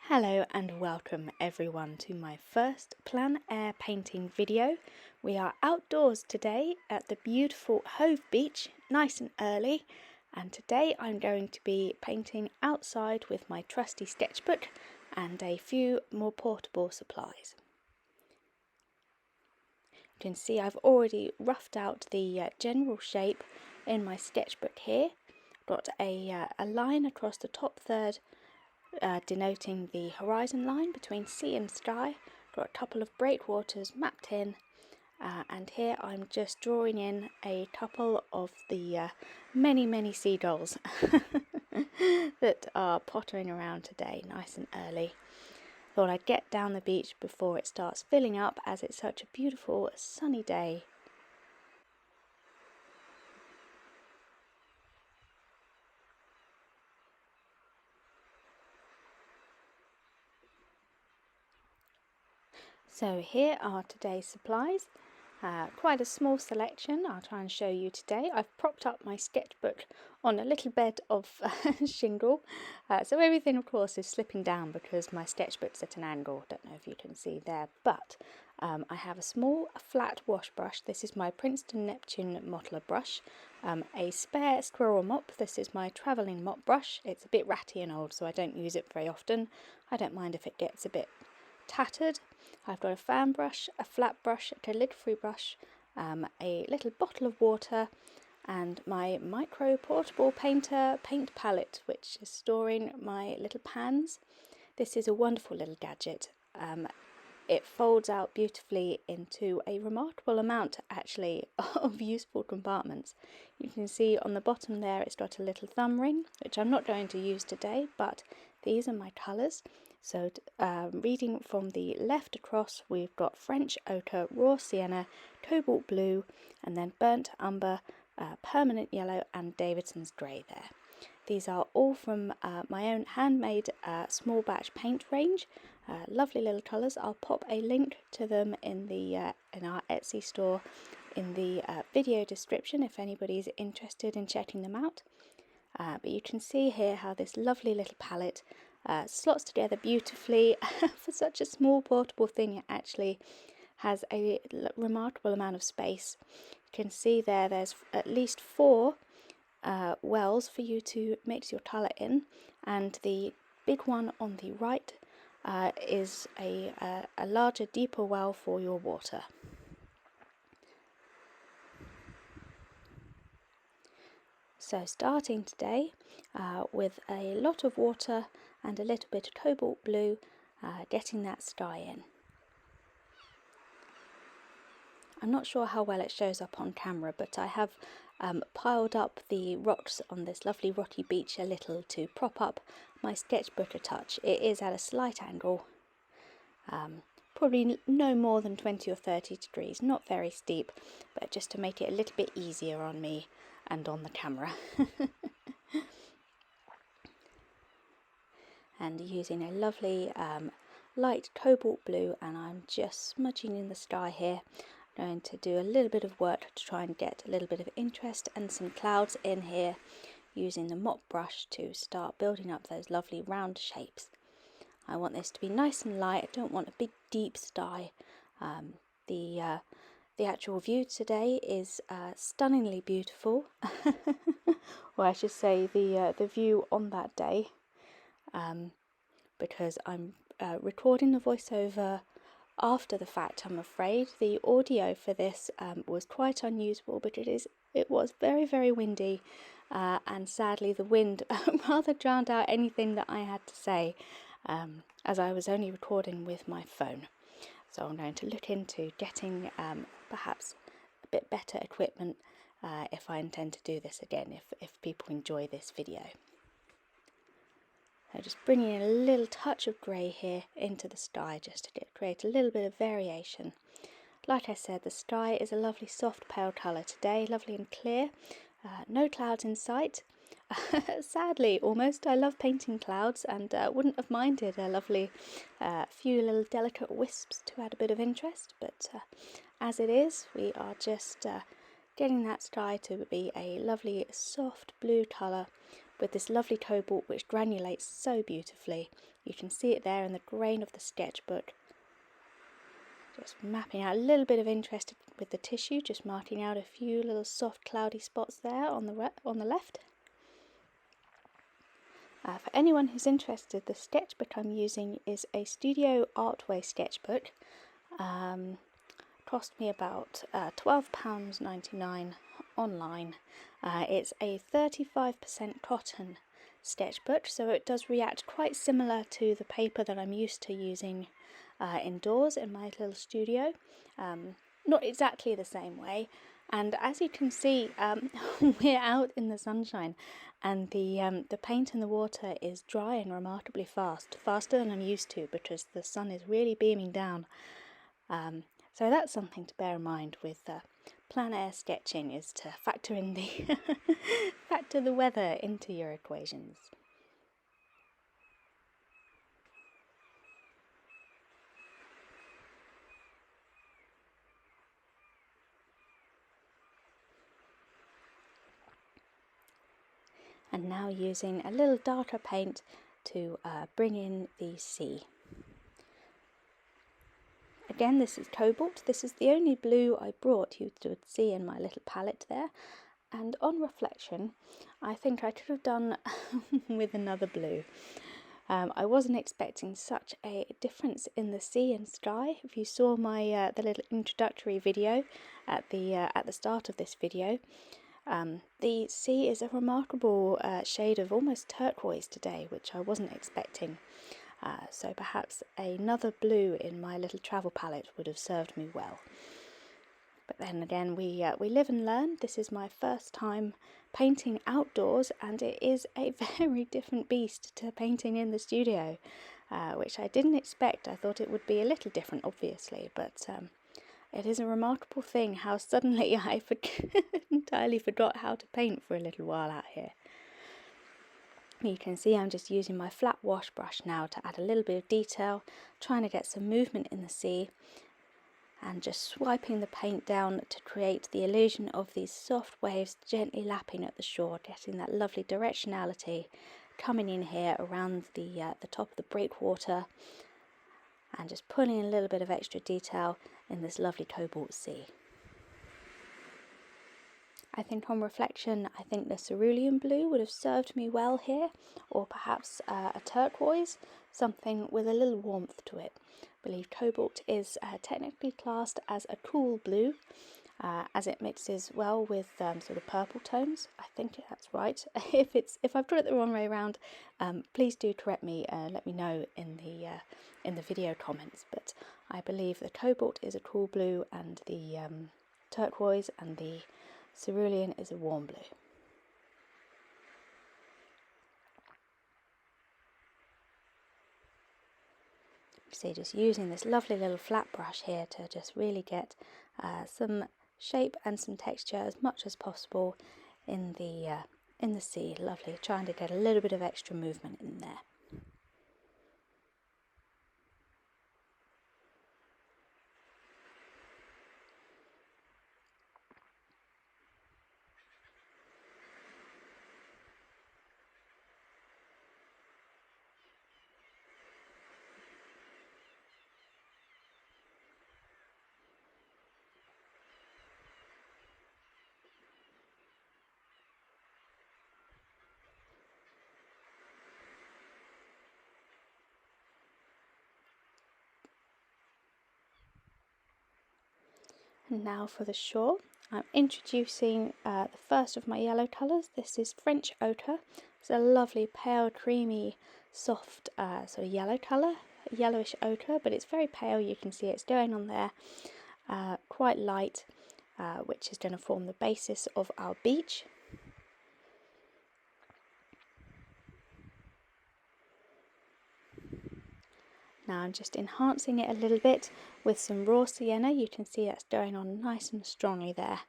Hello and welcome everyone to my first plein air painting video. We are outdoors today at the beautiful Hove beach, nice and early, and today I'm going to be painting outside with my trusty sketchbook and a few more portable supplies. You can see I've already roughed out the general shape in my sketchbook here. Got a line across the top third denoting the horizon line between sea and sky. Got a couple of breakwaters mapped in, and here I'm just drawing in a couple of the many seagulls that are pottering around today nice and early. Thought I'd get down the beach before it starts filling up, as it's such a beautiful sunny day. So here are today's supplies. Quite a small selection I'll try and show you today. I've propped up my sketchbook on a little bed of shingle, so everything of course is slipping down because my sketchbook's at an angle. Don't know if you can see there, but I have a small flat wash brush. This is my Princeton Neptune modeler brush. A spare squirrel mop. This is my travelling mop brush. It's a bit ratty and old, so I don't use it very often. I don't mind if it gets a bit tattered. I've got a fan brush, a flat brush, a lid-free brush, a little bottle of water, and my micro portable painter paint palette, which is storing my little pans. This is a wonderful little gadget. It folds out beautifully into a remarkable amount actually of useful compartments. You can see on the bottom there it's got a little thumb ring, which I'm not going to use today, but these are my colours. So reading from the left across, we've got French ochre, raw sienna, cobalt blue, and then burnt umber, permanent yellow, and Davidson's grey there. These are all from my own handmade small batch paint range. Lovely little colours. I'll pop a link to them in our Etsy store in the video description if anybody's interested in checking them out. But you can see here how this lovely little palette slots together beautifully. For such a small portable thing, it actually has a remarkable amount of space. You can see there's at least 4 wells for you to mix your colour in, and the big one on the right is a larger, deeper well for your water. So starting today with a lot of water and a little bit of cobalt blue, getting that sky in. I'm not sure how well it shows up on camera, but I have piled up the rocks on this lovely rocky beach a little to prop up my sketchbook a touch. It is at a slight angle, probably no more than 20 or 30 degrees, not very steep, but just to make it a little bit easier on me and on the camera. And using a lovely light cobalt blue, and I'm just smudging in the sky here. I'm going to do a little bit of work to try and get a little bit of interest and some clouds in here, using the mop brush to start building up those lovely round shapes. I want this to be nice and light. I don't want a big deep sky. The actual view today is stunningly beautiful, or I should say the view on that day, because I'm recording the voiceover after the fact. I'm afraid the audio for this was quite unusable, but it was very windy, and sadly the wind rather drowned out anything that I had to say, as I was only recording with my phone. So I'm going to look into getting perhaps a bit better equipment if I intend to do this again, if people enjoy this video. So just bringing in a little touch of grey here into the sky just to create a little bit of variation. Like I said, the sky is a lovely soft pale colour today, lovely and clear. No clouds in sight. Sadly, almost. I love painting clouds, and wouldn't have minded a lovely few little delicate wisps to add a bit of interest, but as it is, we are just getting that sky to be a lovely soft blue colour with this lovely cobalt which granulates so beautifully. You can see it there in the grain of the sketchbook. Just mapping out a little bit of interest with the tissue, just marking out a few little soft cloudy spots there on the left. For anyone who's interested, the sketchbook I'm using is a Studio Artway sketchbook. Cost me about £12.99 online. It's a 35% cotton sketchbook, so it does react quite similar to the paper that I'm used to using indoors in my little studio. Not exactly the same way, and as you can see, we're out in the sunshine, and the paint in the water is drying remarkably faster than I'm used to, because the sun is really beaming down. So that's something to bear in mind with plein air sketching, is to factor in the factor the weather into your equations. And now using a little darker paint to bring in the sea. Again, this is cobalt. This is the only blue I brought. You would see in my little palette there. And on reflection, I think I could have done with another blue. I wasn't expecting such a difference in the sea and sky. If you saw my the little introductory video at the start of this video, the sea is a remarkable shade of almost turquoise today, which I wasn't expecting. So perhaps another blue in my little travel palette would have served me well. But then again, we live and learn. This is my first time painting outdoors, and it is a very different beast to painting in the studio, which I didn't expect. I thought it would be a little different, obviously, but it is a remarkable thing how suddenly I entirely forgot how to paint for a little while out here. You can see I'm just using my flat wash brush now to add a little bit of detail, trying to get some movement in the sea, and just swiping the paint down to create the illusion of these soft waves gently lapping at the shore, getting that lovely directionality coming in here around the top of the breakwater, and just putting in a little bit of extra detail in this lovely cobalt sea. I think on reflection, I think the cerulean blue would have served me well here, or perhaps a turquoise, something with a little warmth to it. I believe cobalt is technically classed as a cool blue, as it mixes well with sort of purple tones. I think that's right. If I've got it the wrong way around, please do correct me. Let me know in the video comments. But I believe the cobalt is a cool blue, and the turquoise and the cerulean is a warm blue. See, just using this lovely little flat brush here to just really get some shape and some texture as much as possible in the sea. Lovely, trying to get a little bit of extra movement in there. And now for the shore, I'm introducing the first of my yellow colours. This is French ochre. It's a lovely pale, creamy, soft sort of yellow colour, yellowish ochre, but it's very pale. You can see it's going on there, quite light, which is going to form the basis of our beach. Now I'm just enhancing it a little bit with some raw sienna. You can see that's going on nice and strongly there.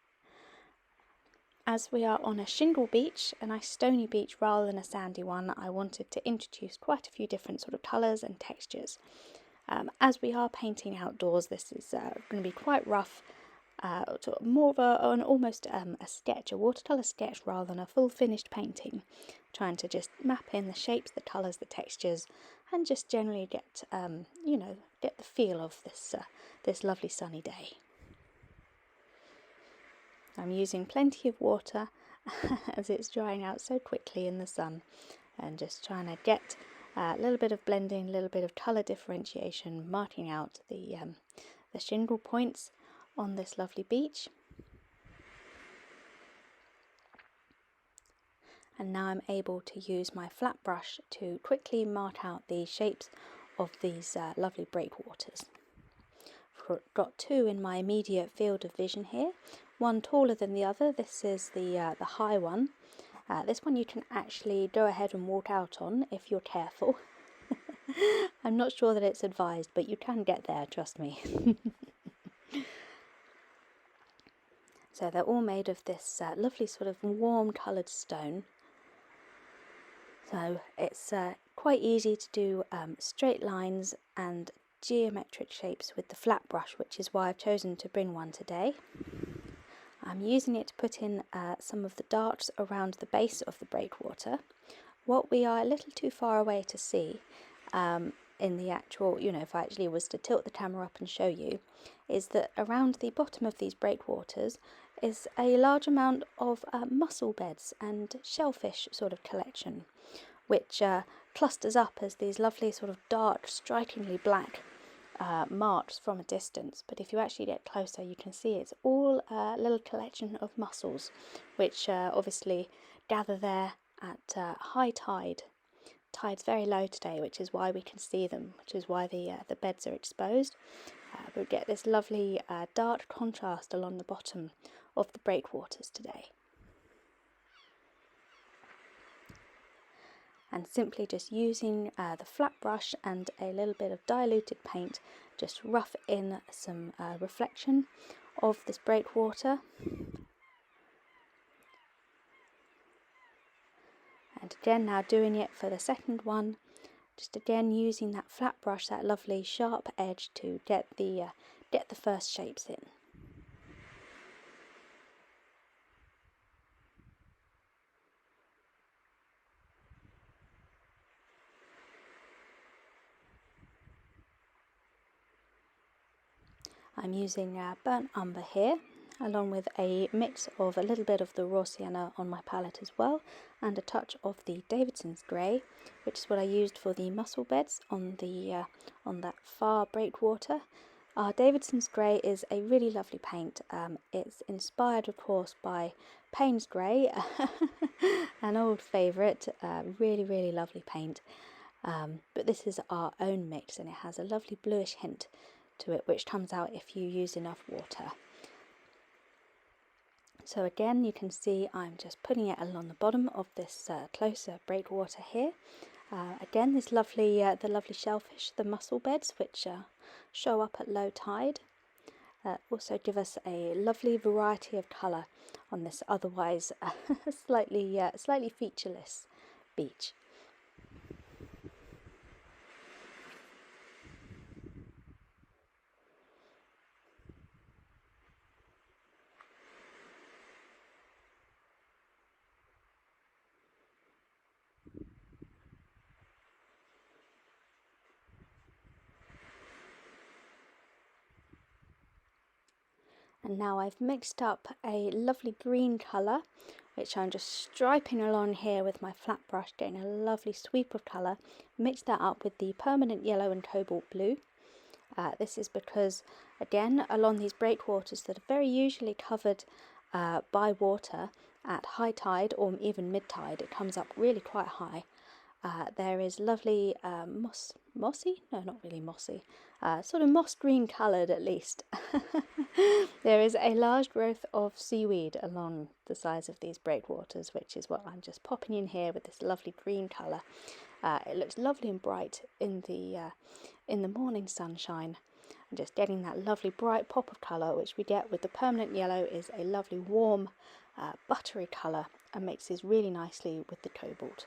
As we are on a shingle beach, a nice stony beach rather than a sandy one, I wanted to introduce quite a few different sort of colours and textures. As we are painting outdoors, this is going to be quite rough sort of more of almost a sketch, a watercolour sketch rather than a full finished painting. Trying to just map in the shapes, the colours, the textures, and just generally get get the feel of this lovely sunny day. I'm using plenty of water as it's drying out so quickly in the sun, and just trying to get a little bit of blending, a little bit of colour differentiation, marking out the shingle points on this lovely beach. And now I'm able to use my flat brush to quickly mark out the shapes of these lovely breakwaters. I've got two in my immediate field of vision here, one taller than the other. This is the high one. This one you can actually go ahead and walk out on if you're careful. I'm not sure that it's advised, but you can get there, trust me. So they're all made of this lovely sort of warm coloured stone. So it's quite easy to do straight lines and geometric shapes with the flat brush, which is why I've chosen to bring one today. I'm using it to put in some of the darks around the base of the breakwater. What we are a little too far away to see in the actual, if I actually was to tilt the camera up and show you, is that around the bottom of these breakwaters is a large amount of mussel beds and shellfish sort of collection, which clusters up as these lovely sort of dark, strikingly black marks from a distance. But if you actually get closer, you can see it's all a little collection of mussels, which obviously gather there at high tide. Tide's very low today, which is why we can see them, which is why the beds are exposed. We get this lovely dark contrast along the bottom of the breakwaters today. And simply just using the flat brush and a little bit of diluted paint, just rough in some reflection of this breakwater. And again, now doing it for the second one, just again using that flat brush, that lovely sharp edge to get the first shapes in. I'm using burnt umber here, along with a mix of a little bit of the raw sienna on my palette as well, and a touch of the Davidson's grey, which is what I used for the mussel beds on that far breakwater. Davidson's grey is a really lovely paint. It's inspired, of course, by Payne's grey, an old favourite, really, really lovely paint. But this is our own mix, and it has a lovely bluish hint to it, which comes out if you use enough water. So again, you can see I'm just putting it along the bottom of this closer breakwater here. Again, this lovely, the lovely shellfish, the mussel beds, which show up at low tide, also give us a lovely variety of colour on this otherwise slightly featureless beach. And now I've mixed up a lovely green colour, which I'm just striping along here with my flat brush, getting a lovely sweep of colour. Mix that up with the permanent yellow and cobalt blue. This is because, again, along these breakwaters that are very usually covered by water at high tide or even mid-tide, it comes up really quite high. There is lovely mossy, no, not really mossy, sort of moss green coloured at least. There is a large growth of seaweed along the sides of these breakwaters, which is what I'm just popping in here with this lovely green colour. It looks lovely and bright in the morning sunshine, and just getting that lovely bright pop of colour, which we get with the permanent yellow, is a lovely warm buttery colour and mixes really nicely with the cobalt.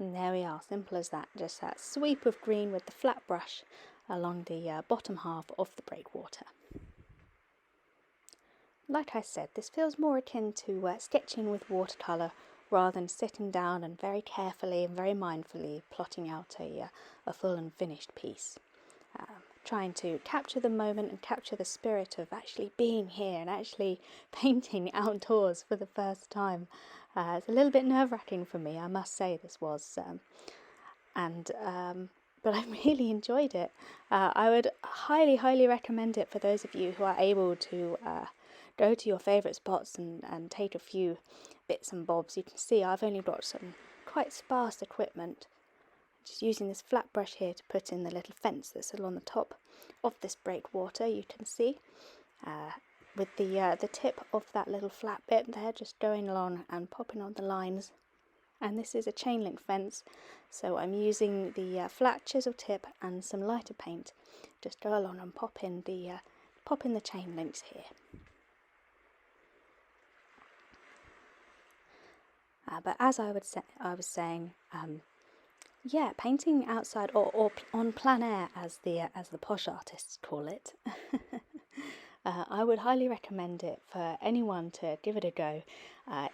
And there we are, simple as that, just that sweep of green with the flat brush along the bottom half of the breakwater. Like I said, this feels more akin to sketching with watercolour rather than sitting down and very carefully and very mindfully plotting out a full and finished piece. Trying to capture the moment and capture the spirit of actually being here and actually painting outdoors for the first time. It's a little bit nerve-wracking for me, I must say this was, but I really enjoyed it. I would highly recommend it for those of you who are able to go to your favourite spots and take a few bits and bobs. You can see I've only got some quite sparse equipment. Just using this flat brush here to put in the little fence that's along the top of this breakwater, you can see, with the tip of that little flat bit there just going along and popping on the lines. And this is a chain link fence, so I'm using the flat chisel tip and some lighter paint. Just go along and pop in the chain links here. But as I was saying, yeah, painting outside or on plein air, as the posh artists call it. I would highly recommend it for anyone to give it a go.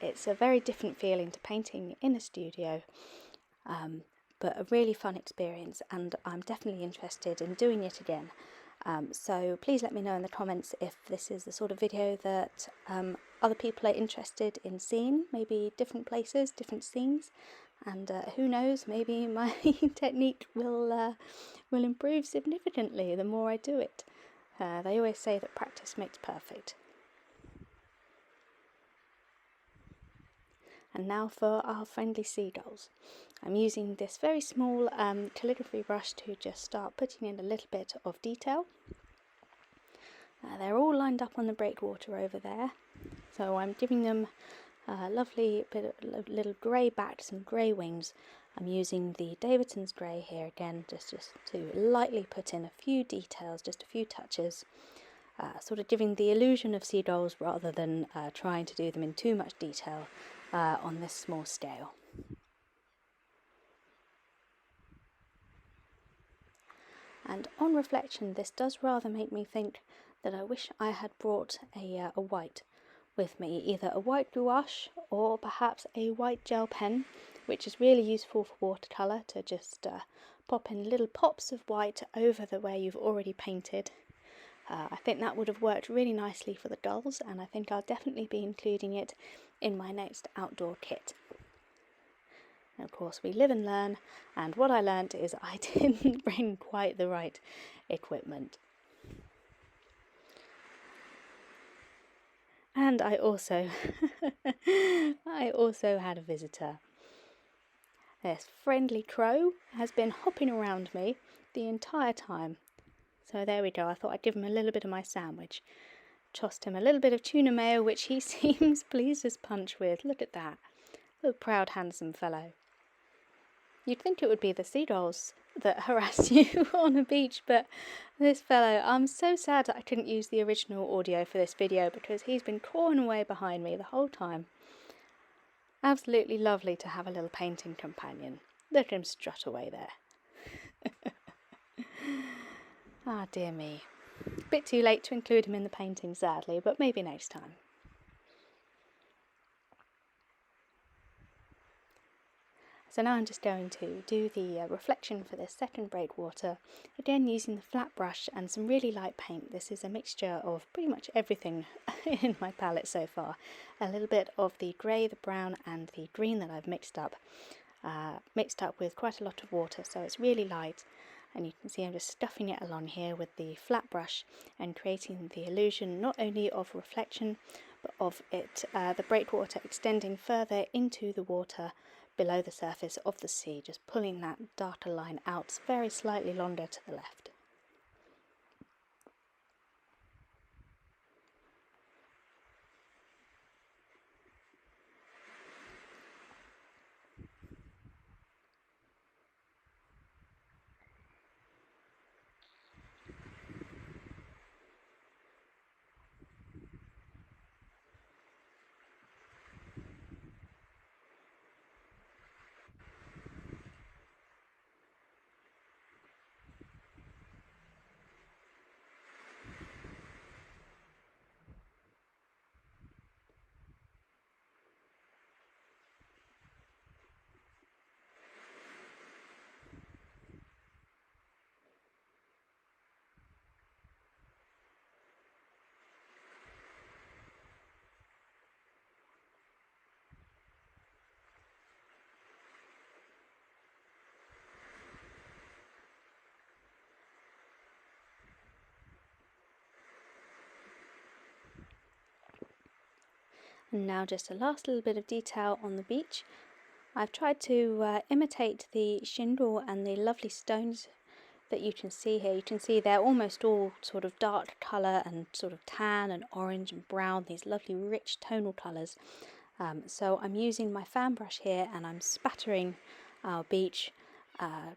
It's a very different feeling to painting in a studio, but a really fun experience, and I'm definitely interested in doing it again. So please let me know in the comments if this is the sort of video that other people are interested in seeing, maybe different places, different scenes, and who knows, maybe my technique will improve significantly the more I do it. They always say that practice makes perfect. And now for our friendly seagulls. I'm using this very small calligraphy brush to just start putting in a little bit of detail. They're all lined up on the breakwater over there, so I'm giving them a lovely bit of little grey backs and grey wings. I'm using the Davidson's grey here again, just to lightly put in a few details, just a few touches, sort of giving the illusion of seagulls rather than trying to do them in too much detail on this small scale. And on reflection, this does rather make me think that I wish I had brought a white with me, either a white gouache or perhaps a white gel pen, which is really useful for watercolour, to just pop in little pops of white over the where you've already painted. I think that would have worked really nicely for the gulls, and I think I'll definitely be including it in my next outdoor kit. And of course, we live and learn, and what I learned is I didn't bring quite the right equipment. And I also had a visitor. This friendly crow has been hopping around me the entire time. So there we go, I thought I'd give him a little bit of my sandwich. Tossed him a little bit of tuna mayo, which he seems pleased as punch with. Look at that. Little proud, handsome fellow. You'd think it would be the seagulls that harass you on a beach, but this fellow, I'm so sad that I couldn't use the original audio for this video because he's been clawing away behind me the whole time. Absolutely lovely to have a little painting companion. Let him strut away there. Ah, dear me. Bit too late to include him in the painting, sadly, but maybe next time. So now I'm just going to do the reflection for this second breakwater, again using the flat brush and some really light paint. This is a mixture of pretty much everything in my palette so far. A little bit of the grey, the brown and the green that I've mixed up with quite a lot of water, so it's really light. And you can see I'm just stuffing it along here with the flat brush and creating the illusion not only of reflection, but of it, the breakwater extending further into the water below the surface of the sea, just pulling that darker line out very slightly longer to the left. And now just a last little bit of detail on the beach. I've tried to imitate the shingle and the lovely stones that you can see here. You can see they're almost all sort of dark colour and sort of tan and orange and brown, these lovely rich tonal colours. So I'm using my fan brush here and I'm spattering our beach.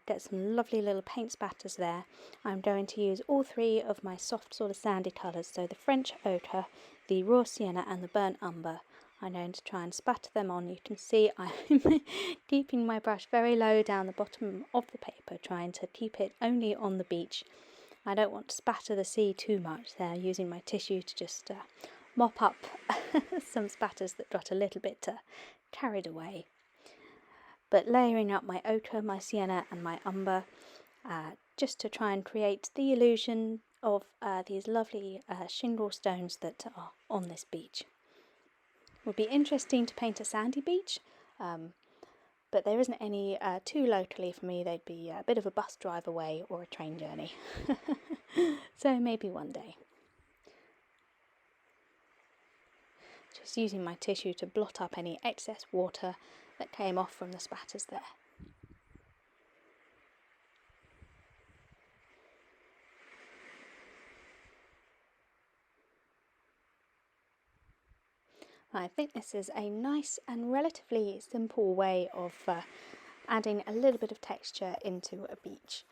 Get some lovely little paint spatters there. I'm going to use all three of my soft sort of sandy colours, so the French ochre, the raw sienna and the burnt umber. I'm going to try and spatter them on. You can see I'm keeping my brush very low down the bottom of the paper, trying to keep it only on the beach. I don't want to spatter the sea too much there, using my tissue to just mop up some spatters that got a little bit carried away. But layering up my ochre, my sienna and my umber, just to try and create the illusion of these lovely shingle stones that are on this beach. It would be interesting to paint a sandy beach, but there isn't any too locally for me. They'd be a bit of a bus drive away or a train journey. So maybe one day. Just using my tissue to blot up any excess water that came off from the spatters there. I think this is a nice and relatively simple way of adding a little bit of texture into a beach.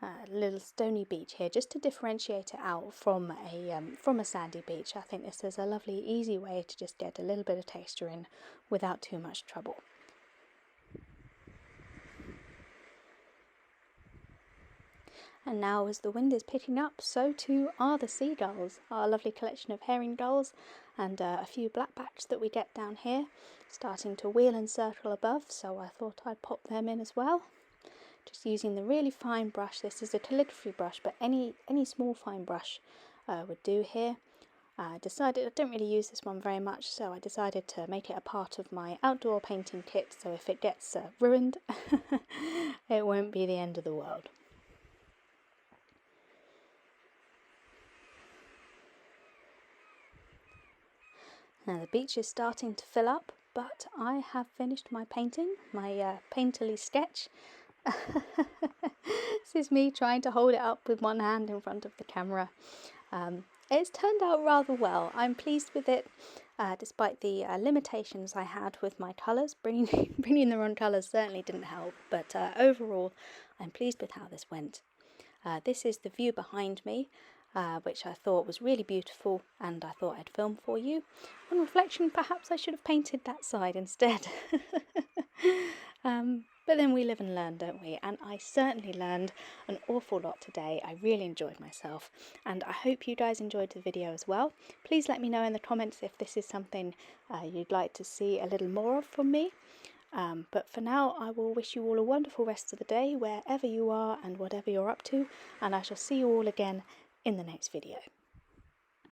A little stony beach here, just to differentiate it out from a sandy beach. I think this is a lovely easy way to just get a little bit of texture in without too much trouble. And now as the wind is picking up, so too are the seagulls, our lovely collection of herring gulls and a few blackbacks that we get down here, starting to wheel and circle above, so I thought I'd pop them in as well. Just using the really fine brush. This is a calligraphy brush, but any small fine brush would do here. I don't really use this one very much, so I decided to make it a part of my outdoor painting kit, so if it gets ruined, it won't be the end of the world. Now the beach is starting to fill up, but I have finished my painting, my painterly sketch. This is me trying to hold it up with one hand in front of the camera. It's turned out rather well. I'm pleased with it, despite the limitations I had with my colours. Bringing the wrong colours certainly didn't help, but overall I'm pleased with how this went. This is the view behind me, which I thought was really beautiful and I thought I'd film for you. On reflection, perhaps I should have painted that side instead. But then we live and learn, don't we? And I certainly learned an awful lot today. I really enjoyed myself, and I hope you guys enjoyed the video as well. Please let me know in the comments if this is something you'd like to see a little more of from me. But for now, I will wish you all a wonderful rest of the day, wherever you are and whatever you're up to, and I shall see you all again in the next video.